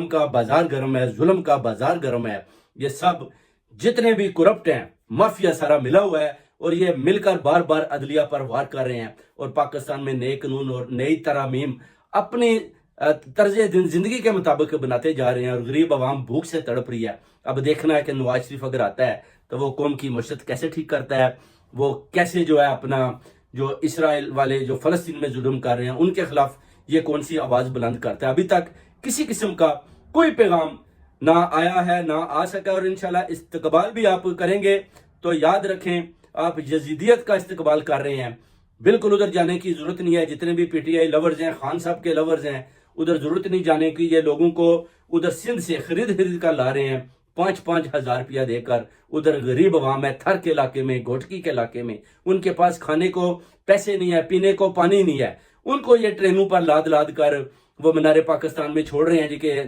کا بازار گرم ہے، ظلم کا بازار گرم ہے. یہ سب جتنے بھی کرپٹ ہیں، مافیا سارا ملا ہوا ہے، اور یہ مل کر بار بار عدلیہ پر وار کر رہے ہیں، اور پاکستان میں نئے قانون اور نئی ترامیم اپنی طرز زندگی کے مطابق بناتے جا رہے ہیں، اور غریب عوام بھوک سے تڑپ رہی ہے. اب دیکھنا ہے کہ نواز شریف اگر آتا ہے تو وہ قوم کی معیشت کیسے ٹھیک کرتا ہے، وہ کیسے جو ہے اپنا جو اسرائیل والے جو فلسطین میں ظلم کر رہے ہیں ان کے خلاف یہ کون سی آواز بلند کرتا ہے. ابھی تک کسی قسم کا کوئی پیغام نہ آیا ہے، نہ آ سکا، اور انشاءاللہ استقبال بھی آپ کریں گے تو یاد رکھیں آپ یزیدیت کا استقبال کر رہے ہیں. بالکل ادھر جانے کی ضرورت نہیں ہے. جتنے بھی پی ٹی آئی لورز ہیں، خان صاحب کے لورز ہیں، ادھر ضرورت نہیں جانے کی. یہ لوگوں کو ادھر سندھ سے خرید کر لا رہے ہیں 5,000 روپیہ دے کر. ادھر غریب عوام ہے، تھر کے علاقے میں، گھوٹکی کے علاقے میں، ان کے پاس کھانے کو پیسے نہیں ہے، پینے کو پانی نہیں ہے. ان کو یہ ٹرینوں پر لاد کر وہ منار پاکستان میں چھوڑ رہے ہیں جی کہ